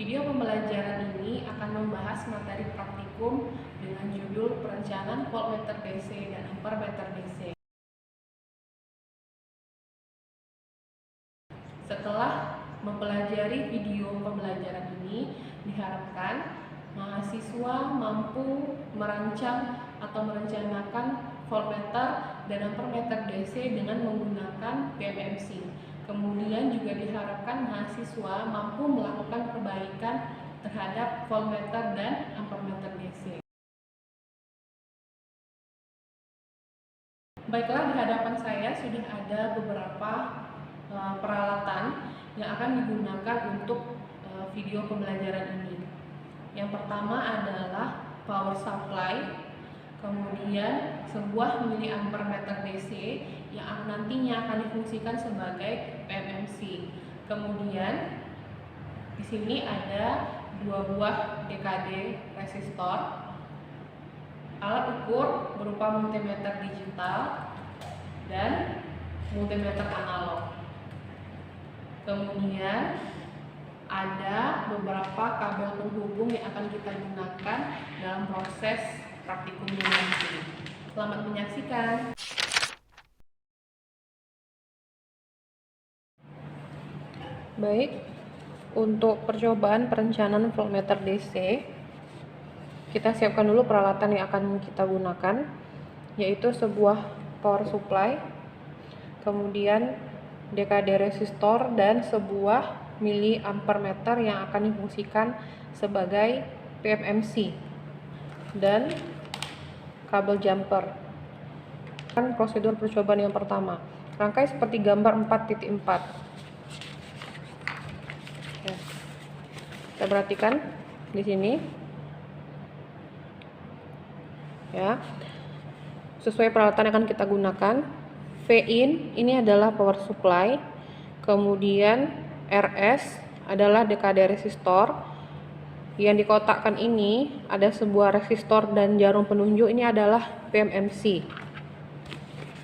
Video pembelajaran ini akan membahas materi praktikum dengan judul Perencanaan Voltmeter DC dan Ampermeter DC. Setelah mempelajari video pembelajaran ini, diharapkan mahasiswa mampu merancang atau merencanakan voltmeter dan ampermeter DC dengan menggunakan PMMC. Kemudian juga diharapkan mahasiswa mampu melakukan perbaikan terhadap voltmeter dan ampermeter DC. Baiklah, di hadapan saya sudah ada beberapa peralatan yang akan digunakan untuk video pembelajaran ini. Yang pertama adalah power supply, kemudian sebuah miliampermeter DC yang nantinya akan difungsikan sebagai PMMC. Kemudian di sini ada dua buah DKD resistor, alat ukur berupa multimeter digital dan multimeter analog. Kemudian ada beberapa kabel penghubung yang akan kita gunakan dalam proses praktikum nanti. Selamat menyaksikan. Baik, untuk percobaan perencanaan voltmeter DC, kita siapkan dulu peralatan yang akan kita gunakan, yaitu sebuah power supply, kemudian DKD resistor, dan sebuah miliampermeter yang akan difungsikan sebagai PMMC, dan kabel jumper. Prosedur percobaan yang pertama, rangkai seperti gambar 4.4. Kita perhatikan di sini, ya, sesuai peralatan yang akan kita gunakan. V-in ini adalah power supply, kemudian RS adalah DKD resistor. Yang dikotakkan ini ada sebuah resistor dan jarum penunjuk, ini adalah PMMC.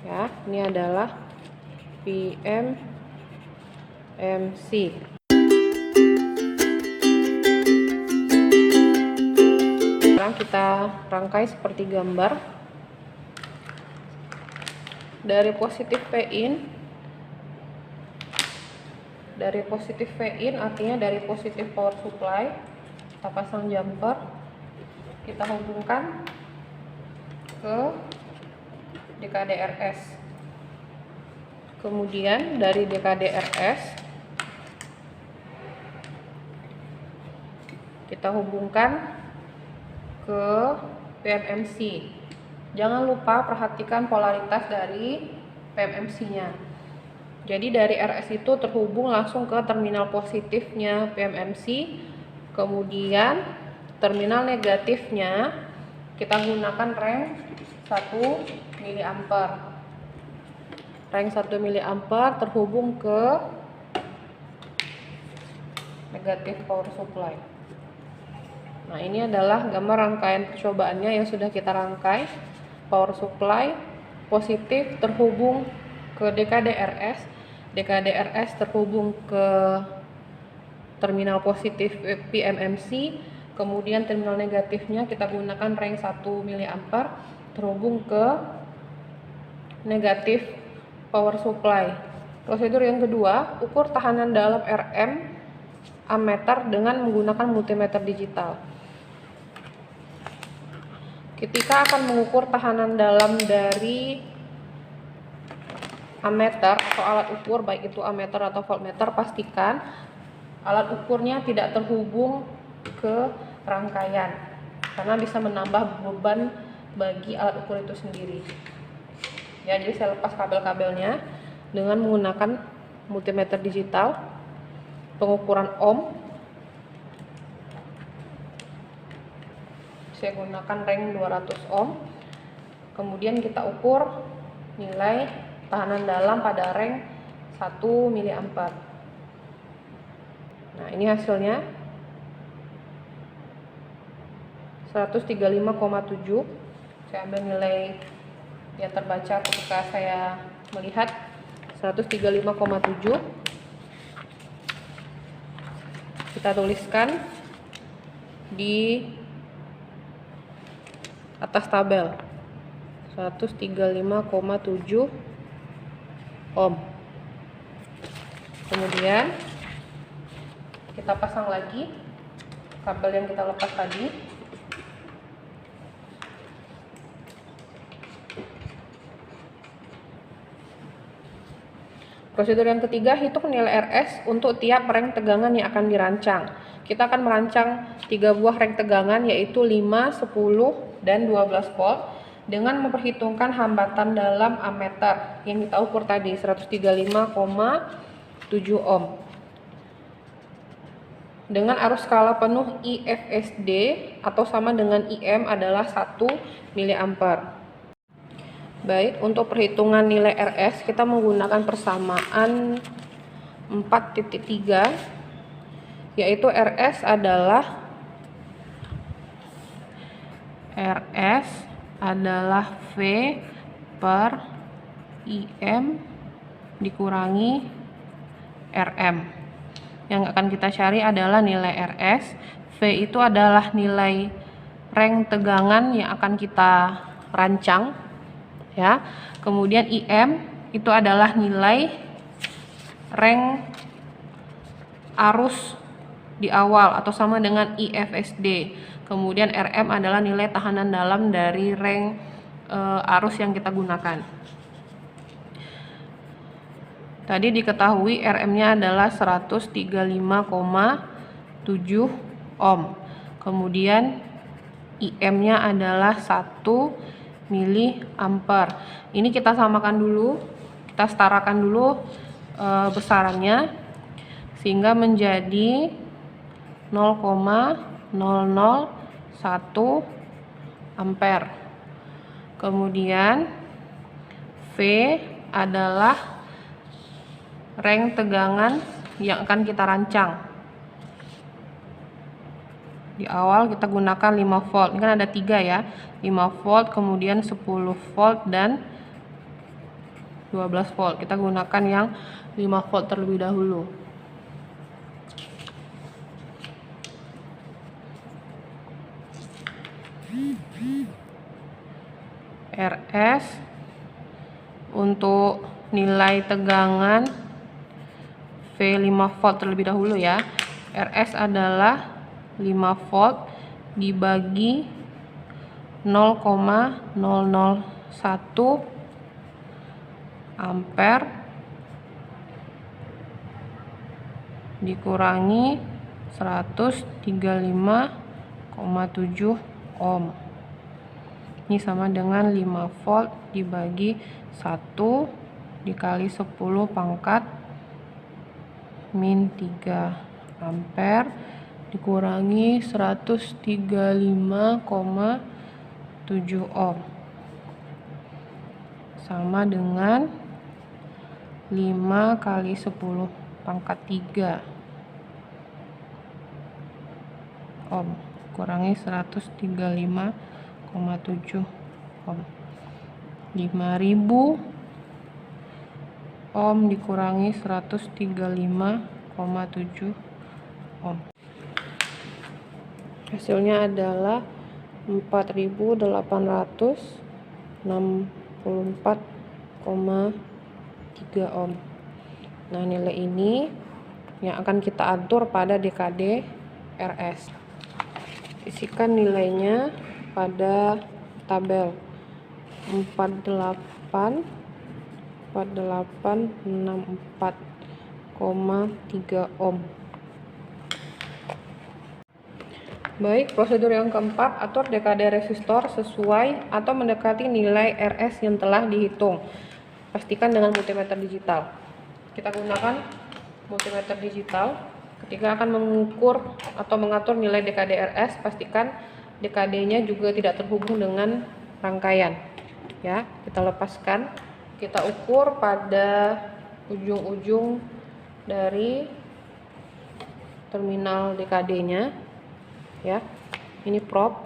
Ya, ini adalah PMMC. Sekarang kita rangkai seperti gambar. Dari positif V-in, artinya dari positif power supply, kita pasang jumper, kita hubungkan ke DKD RS. Kemudian dari DKD RS kita hubungkan ke PMMC. Jangan lupa perhatikan polaritas dari PMMC-nya. Jadi dari RS itu terhubung langsung ke terminal positifnya PMMC, kemudian terminal negatifnya kita gunakan reng 1 mA. Reng 1 mA terhubung ke negatif power supply. Nah, ini adalah gambar rangkaian percobaannya yang sudah kita rangkai. Power supply positif terhubung ke DKD RS, DKD RS terhubung ke terminal positif PMMC, kemudian terminal negatifnya kita gunakan reng 1 mA terhubung ke negatif power supply. Prosedur yang kedua, ukur tahanan dalam RM ammeter dengan menggunakan multimeter digital. Ketika akan mengukur tahanan dalam dari ammeter atau alat ukur, baik itu ammeter atau voltmeter, pastikan alat ukurnya tidak terhubung ke rangkaian, karena bisa menambah beban bagi alat ukur itu sendiri. Ya, jadi saya lepas kabel-kabelnya dengan menggunakan multimeter digital, pengukuran ohm. Saya gunakan reng 200 ohm. Kemudian kita ukur nilai tahanan dalam pada reng 1 mA. Nah, ini hasilnya 135,7. Saya ambil nilai yang terbaca ketika saya melihat 135,7. Kita tuliskan di atas tabel 135,7 ohm. Kemudian kita pasang lagi kabel yang kita lepas tadi. Prosedur yang ketiga, hitung nilai RS untuk tiap reng tegangan yang akan dirancang. Kita akan merancang 3 buah reng tegangan, yaitu 5, 10, dan 12 volt dengan memperhitungkan hambatan dalam ammeter yang kita ukur tadi 135,7 ohm. Dengan arus skala penuh IFSD atau sama dengan IM adalah 1 mA. Baik, untuk perhitungan nilai RS kita menggunakan persamaan 4.3, yaitu RS adalah V per IM dikurangi RM. Yang akan kita cari adalah nilai RS. V itu adalah nilai reng tegangan yang akan kita rancang, ya. Kemudian IM itu adalah nilai reng arus di awal atau sama dengan IFSD. Kemudian RM adalah nilai tahanan dalam dari reng arus yang kita gunakan. Tadi diketahui RM-nya adalah 135,7 ohm. Kemudian IM-nya adalah 1 mA. Ini kita samakan dulu, kita setarakan dulu besarannya sehingga menjadi 0,001 ampere. Kemudian V adalah reng tegangan yang akan kita rancang. Di awal kita gunakan 5 volt. Ini kan ada 3 ya. 5 volt, kemudian 10 volt dan 12 volt. Kita gunakan yang 5 volt terlebih dahulu. RS untuk nilai tegangan V 5 volt terlebih dahulu ya. RS adalah 5 volt dibagi 0,001 ampere dikurangi 135,7 ohm. Ini sama dengan 5 volt dibagi 1 dikali 10 pangkat min 3 ampere dikurangi 135,7 ohm sama dengan 5 kali 10 pangkat 3 ohm kurangi 135,7 ohm. 5000 ohm dikurangi 135,7 ohm. Hasilnya adalah 4864,3 ohm. Nah, nilai ini yang akan kita atur pada DKD RS. Isikan nilainya pada tabel 4864,3 ohm. Baik, prosedur yang keempat, atur DKD resistor sesuai atau mendekati nilai RS yang telah dihitung. Pastikan dengan multimeter digital. Kita gunakan multimeter digital ketika akan mengukur atau mengatur nilai DKD RS. Pastikan DKD-nya juga tidak terhubung dengan rangkaian. Ya, kita lepaskan, kita ukur pada ujung-ujung dari terminal DKD-nya. Ya, ini probe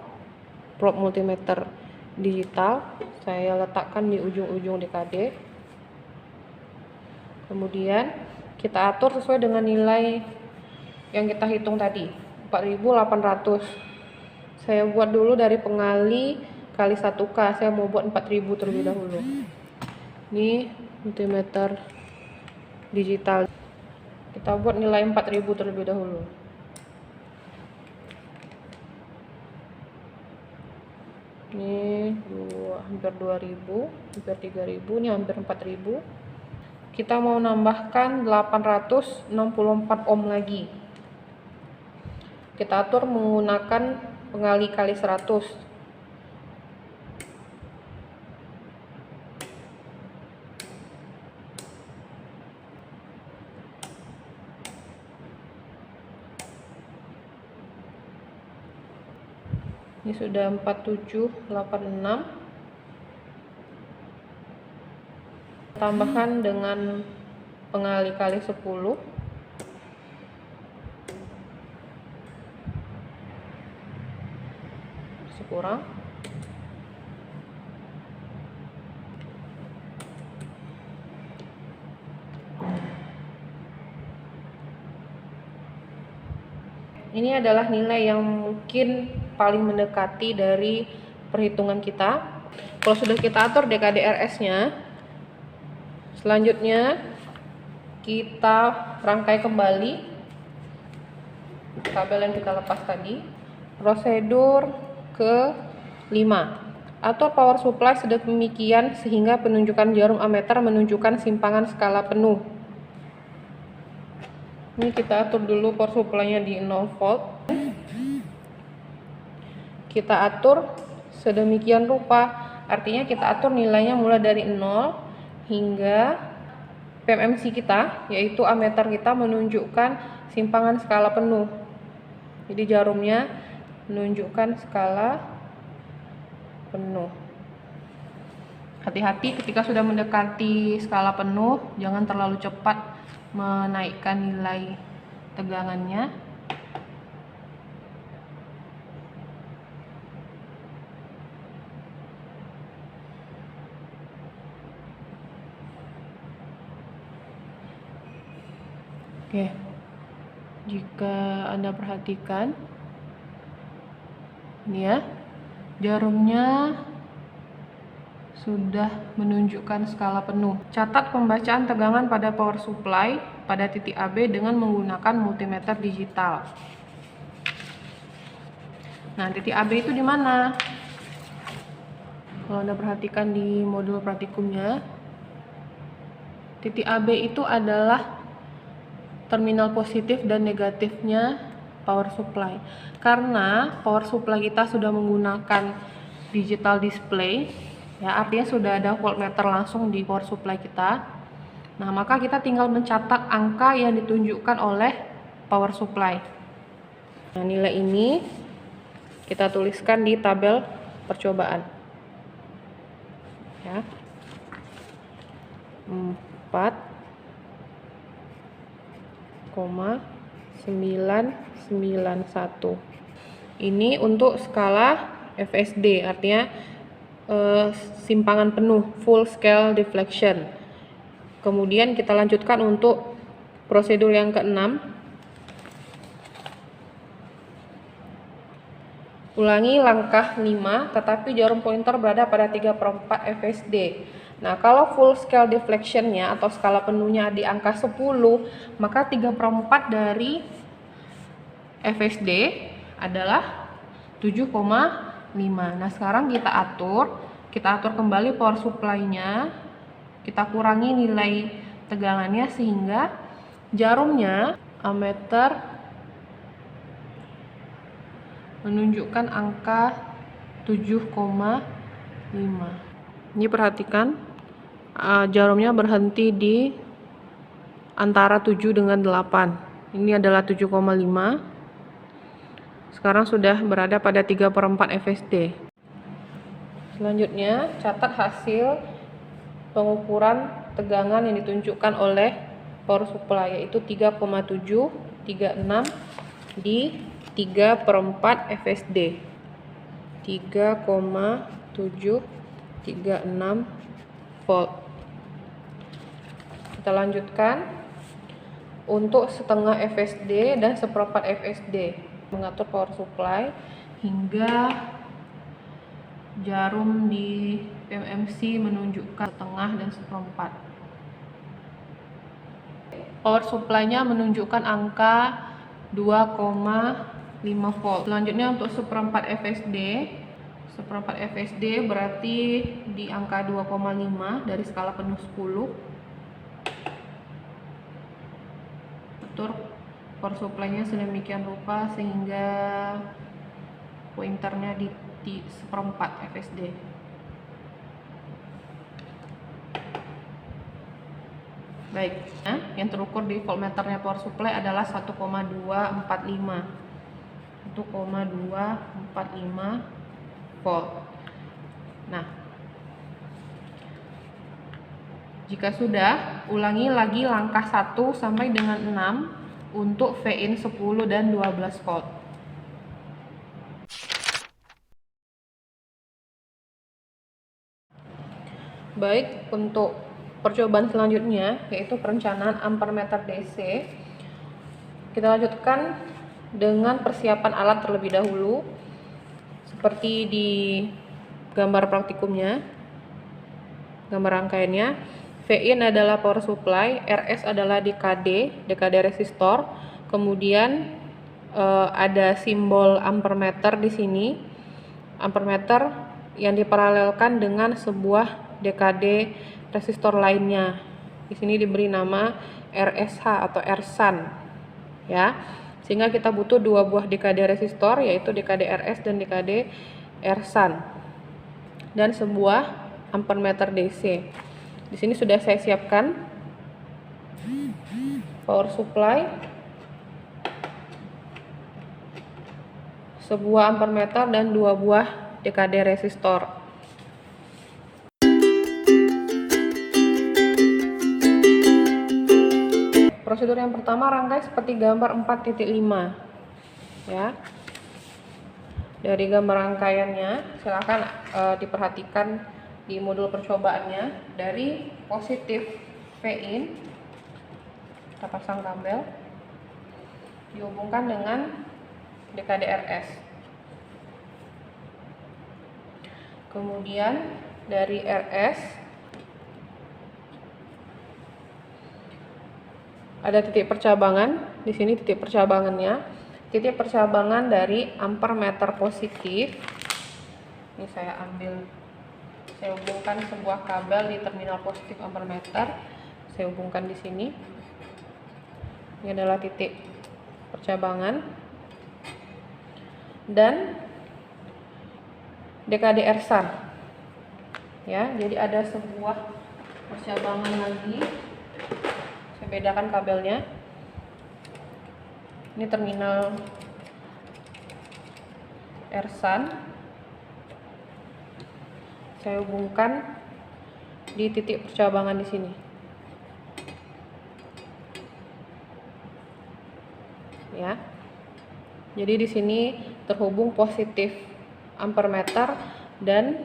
multimeter digital saya letakkan di ujung-ujung DKD. Kemudian kita atur sesuai dengan nilai yang kita hitung tadi, 4800. Saya buat dulu dari pengali kali 1K. Saya mau buat 4000 terlebih dahulu. Ini multimeter digital. Kita buat nilai 4000 terlebih dahulu. Ini hampir 2000, hampir 3000, ini hampir 4000. Kita mau nambahkan 864 ohm lagi. Kita atur menggunakan pengali kali 100. Ini sudah 4786. Tambahkan dengan pengali kali 10. Kurang. Ini adalah nilai yang mungkin paling mendekati dari perhitungan kita. Kalau sudah kita atur DKDRS-nya, selanjutnya kita rangkai kembali kabel yang kita lepas tadi. Prosedur ke-5, atur power supply sedemikian sehingga penunjukan jarum ammeter menunjukkan simpangan skala penuh. Ini kita atur dulu power supply-nya di 0 volt. Kita atur sedemikian rupa, artinya kita atur nilainya mulai dari 0 hingga PMMC kita, yaitu ammeter kita, menunjukkan simpangan skala penuh. Jadi jarumnya menunjukkan skala penuh. Hati-hati ketika sudah mendekati skala penuh, jangan terlalu cepat menaikkan nilai tegangannya. Oke, jika Anda perhatikan, ini ya, jarumnya sudah menunjukkan skala penuh. Catat pembacaan tegangan pada power supply pada titik AB dengan menggunakan multimeter digital. Nah, titik AB itu di mana? Kalau Anda perhatikan di modul praktikumnya, titik AB itu adalah terminal positif dan negatifnya power supply. Karena power supply kita sudah menggunakan digital display, ya, artinya sudah ada voltmeter langsung di power supply kita. Nah, maka kita tinggal mencatat angka yang ditunjukkan oleh power supply. Nah, nilai ini kita tuliskan di tabel percobaan. Ya. 4,991. Ini untuk skala FSD, artinya simpangan penuh, full scale deflection. Kemudian kita lanjutkan untuk prosedur yang ke-6. Ulangi langkah 5, tetapi jarum pointer berada pada 3/4 FSD. Nah, kalau full scale deflectionnya atau skala penuhnya di angka 10, maka 3/4 dari FSD adalah 7,5. Nah, sekarang kita atur kembali power supply-nya, kita kurangi nilai tegangannya sehingga jarumnya ammeter menunjukkan angka 7,5. Ini perhatikan, jarumnya berhenti di antara 7 dengan 8. Ini adalah 7,5. Sekarang sudah berada pada 3/4 FSD. Selanjutnya, catat hasil pengukuran tegangan yang ditunjukkan oleh power supply, yaitu 3,736 di 3/4 FSD. 3,736 volt. Kita lanjutkan untuk setengah FSD dan seperempat FSD. Mengatur power supply, hingga jarum di PMMC menunjukkan setengah dan seperempat. Power supply-nya menunjukkan angka 2,5 volt. Selanjutnya untuk seperempat FSD berarti di angka 2,5 dari skala penuh 10. Atur power supply-nya sedemikian rupa sehingga pointernya di seperempat FSD. Baik, yang terukur di voltmeternya power supply adalah 1,245 volt. Nah, jika sudah, ulangi lagi langkah 1 sampai dengan 6 untuk V-in 10 dan 12 volt. Baik, untuk percobaan selanjutnya yaitu perencanaan ampermeter DC. Kita lanjutkan dengan persiapan alat terlebih dahulu. Seperti di gambar praktikumnya, gambar rangkaiannya. V-in adalah power supply, RS adalah dekade resistor. Kemudian ada simbol ampermeter di sini. Ampermeter yang diparalelkan dengan sebuah dekade resistor lainnya. Di sini diberi nama RSH atau RSAN, ya. Sehingga kita butuh dua buah dekade resistor, yaitu dekade RS dan dekade RSAN, dan sebuah ampermeter DC. Di sini sudah saya siapkan power supply, sebuah ampermeter dan dua buah dekade resistor. Prosedur yang pertama, rangkai seperti gambar 4.5, ya. Dari gambar rangkaiannya silakan diperhatikan di modul percobaannya. Dari positif V-in kita pasang kabel, dihubungkan dengan dekade RS. Kemudian dari RS ada titik percabangan. Di sini titik percabangannya, titik percabangan dari ampermeter positif. Ini saya hubungkan sebuah kabel di terminal positif ampermeter. Saya hubungkan di sini. Ini adalah titik percabangan. Dan dekade RSAN, ya. Jadi ada sebuah percabangan lagi. Saya bedakan kabelnya. Ini terminal RSAN. Saya hubungkan di titik percabangan di sini. Ya. Jadi di sini terhubung positif ampermeter dan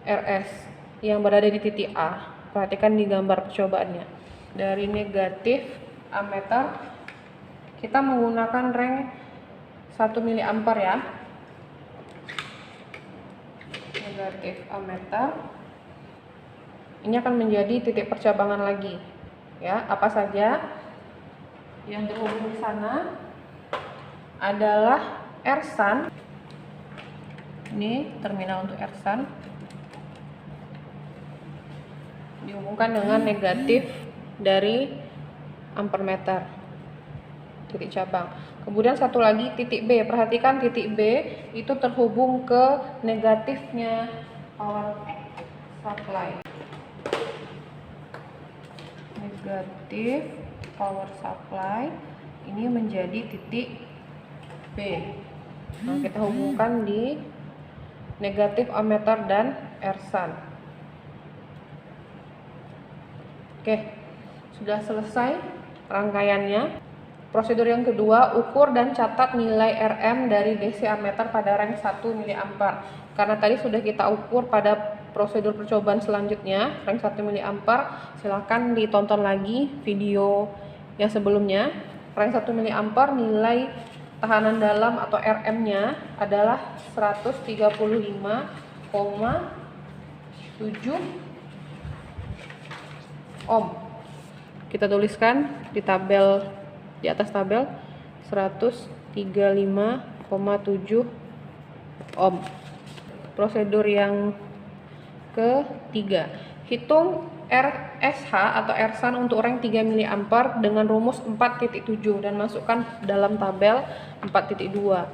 RS yang berada di titik A. Perhatikan di gambar percobaannya. Dari negatif ammeter kita menggunakan reng 1 mA, ya. Negatif ammeter ini akan menjadi titik percabangan lagi, ya. Apa saja yang terhubung di sana adalah RSAN. Ini terminal untuk RSAN, dihubungkan dengan negatif dari ampermeter, titik cabang. Kemudian satu lagi titik B. Perhatikan titik B itu terhubung ke negatifnya power supply. Negatif power supply ini menjadi titik B. Nah, kita hubungkan di negatif ammeter dan RSAN. Oke, sudah selesai rangkaiannya. Prosedur yang kedua, ukur dan catat nilai RM dari DC ammeter pada reng 1 mA. Karena tadi sudah kita ukur pada prosedur percobaan selanjutnya, reng 1 mA, silahkan ditonton lagi video yang sebelumnya. Reng 1 mA nilai tekanan dalam atau RM-nya adalah 135,7 ohm. Kita tuliskan di tabel, di atas tabel 135,7 ohm. Prosedur yang ketiga, hitung RSH atau Rsan untuk reng 3 mA dengan rumus 4.7 dan masukkan dalam tabel 4.2.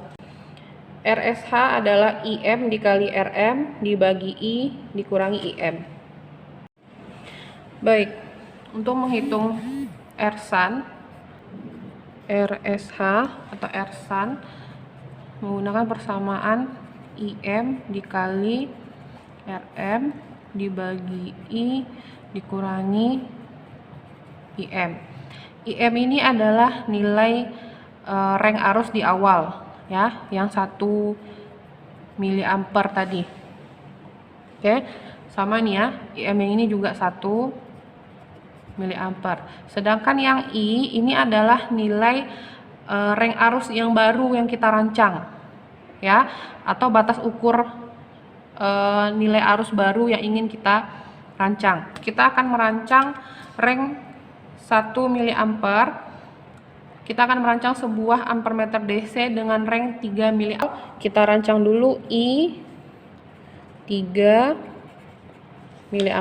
RSH adalah IM dikali RM dibagi I dikurangi IM. Baik, untuk menghitung Rsan, RSH atau Rsan menggunakan persamaan IM dikali RM dibagi I dikurangi IM. IM ini adalah nilai reng arus di awal ya, yang 1 mA tadi. Oke, sama nih ya, IM yang ini juga 1 mA. Sedangkan yang I ini adalah nilai reng arus yang baru yang kita rancang ya, atau batas ukur nilai arus baru yang ingin kita rancang. Kita akan merancang reng 1 mA. Kita akan merancang sebuah ampermeter DC dengan reng 3 mA. Kita rancang dulu I 3 mA.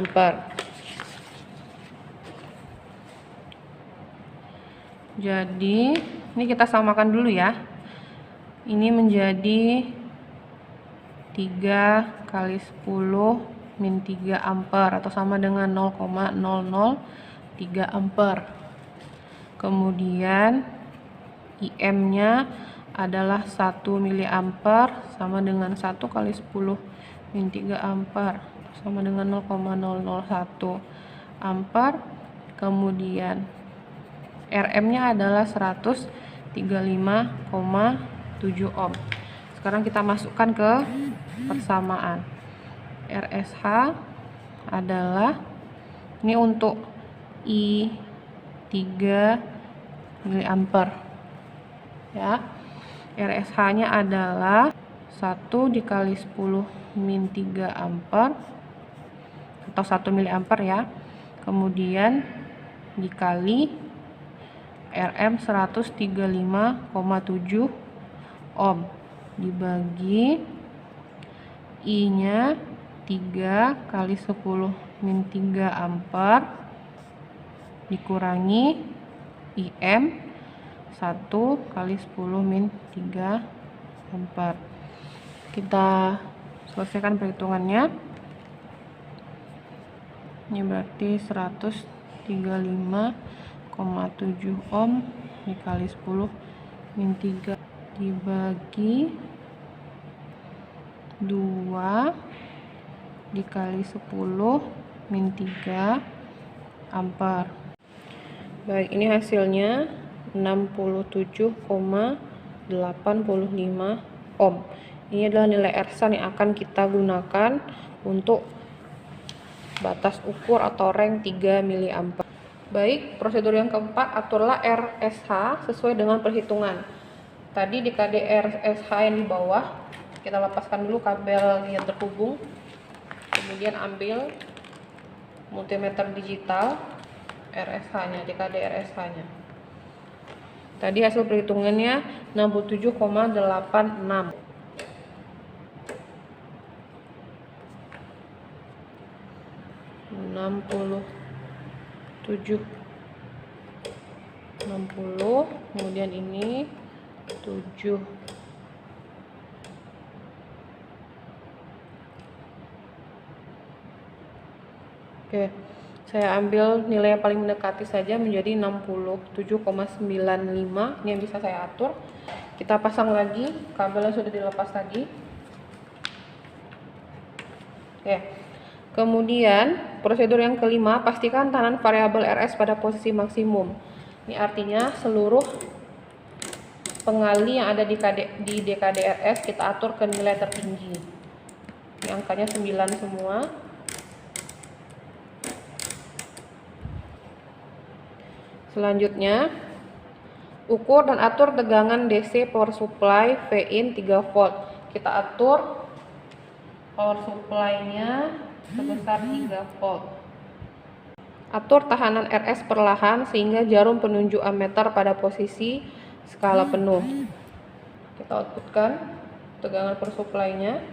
Jadi ini kita samakan dulu ya. Ini menjadi 3 kali 10 min 3 ampere atau sama dengan 0,003 ampere. Kemudian IM-nya adalah 1 mA sama dengan 1 kali 10 min 3 ampere sama dengan 0,001 ampere. Kemudian RM-nya adalah 135,7 ohm. Sekarang kita masukkan ke persamaan. RSH adalah, ini untuk I 3 mA ya. RSH-nya adalah 1 dikali 10 min 3 ampere atau 1 mA ya. Kemudian dikali RM 135,7 ohm dibagi I-nya 3 kali 10 min 3 ampere dikurangi IM 1 kali 10 min 3 ampere. Kita selesaikan perhitungannya. Ini berarti 135,7 ohm dikali 10 min 3 dibagi 2 dikali 10 min 3 ampere. Baik, ini hasilnya 67,85 ohm. Ini adalah nilai Rsan yang akan kita gunakan untuk batas ukur atau reng 3 mA. Baik, prosedur yang keempat, aturlah RSH sesuai dengan perhitungan. Tadi di KD RSH yang di bawah, kita lepaskan dulu kabel yang terhubung. Kemudian ambil multimeter digital RSH-nya, DKD RSH-nya. Tadi hasil perhitungannya 67,86. 60, kemudian ini 7. Oke, saya ambil nilai yang paling mendekati saja menjadi 67,95. Ini yang bisa saya atur. Kita pasang lagi kabel yang sudah dilepas tadi. Oke. Kemudian prosedur yang kelima, pastikan tekanan variabel RS pada posisi maksimum. Ini artinya seluruh pengali yang ada di DKD RS kita atur ke nilai tertinggi. Ini angkanya 9 semua. Selanjutnya Ukur dan atur tegangan DC power supply V-in 3 volt. Kita atur power supply-nya sebesar 3 volt. Atur tahanan RS perlahan sehingga jarum penunjuk ammeter pada posisi skala penuh. Kita outputkan tegangan power supply-nya.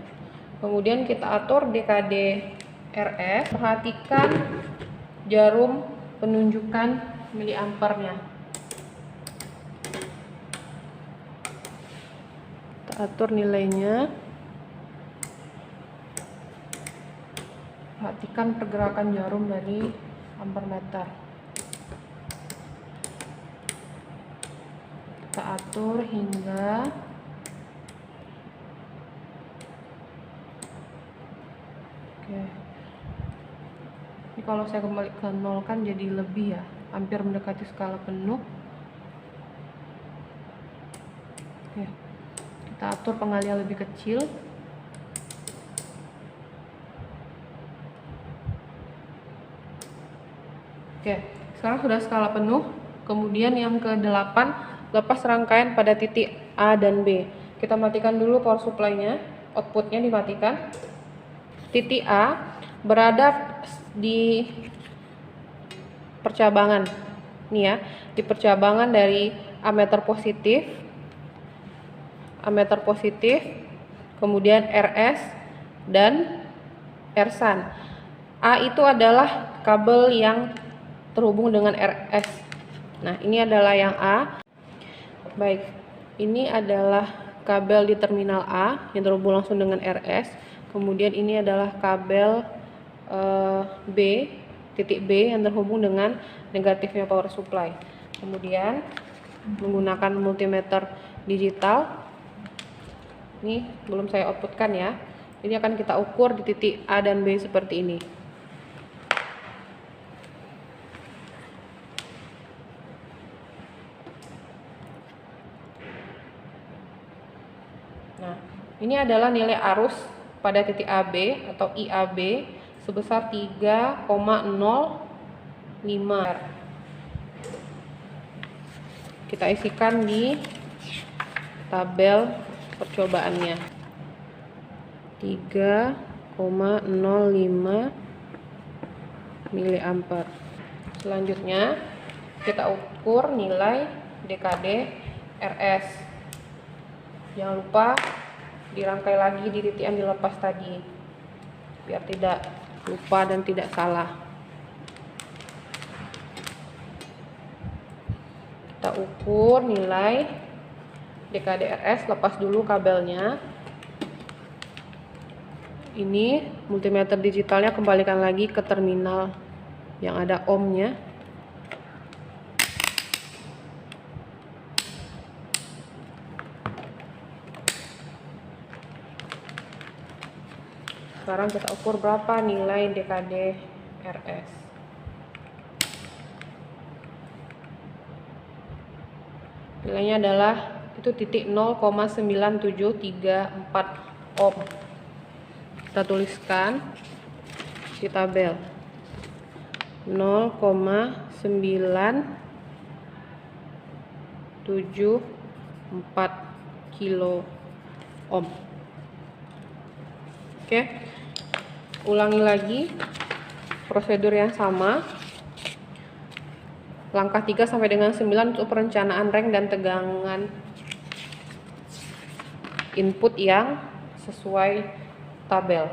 Kemudian kita atur DKD RS. Perhatikan jarum penunjukan miliampernya. Kita atur nilainya. Perhatikan pergerakan jarum dari ampermeter. Kita atur hingga ini kalau saya kembali ke 0 kan jadi lebih ya, hampir mendekati skala penuh. Kita atur pengalian lebih kecil. Sekarang sudah skala penuh. Kemudian yang ke-8, lepas rangkaian pada titik A dan B. Kita matikan dulu power supply-nya, outputnya dimatikan. Titik A berada di percabangan, nih ya, di percabangan dari ammeter positif, kemudian RS dan RSAN. A itu adalah kabel yang terhubung dengan RS. Nah, ini adalah yang A. Baik, ini adalah kabel di terminal A yang terhubung langsung dengan RS. Kemudian ini adalah kabel titik B yang terhubung dengan negatifnya power supply. Kemudian menggunakan multimeter digital. Ini belum saya outputkan ya. Ini akan kita ukur di titik A dan B seperti ini. Nah, ini adalah nilai arus pada titik AB atau IAB sebesar 3,05. Kita isikan di tabel percobaannya. 3,05 miliampere. Selanjutnya kita ukur nilai DKD RS. Jangan lupa dirangkai lagi di titik yang dilepas tadi biar tidak lupa dan tidak salah. Kita ukur nilai DKD RS, lepas dulu kabelnya. Ini multimeter digitalnya kembalikan lagi ke terminal yang ada ohmnya. Sekarang kita ukur berapa nilai DKD RS. Nilainya adalah itu titik 0,9734 ohm. Kita tuliskan di tabel 0,974 kilo ohm. Ulangi lagi prosedur yang sama. Langkah 3 sampai dengan 9 untuk perencanaan rank dan tegangan input yang sesuai tabel.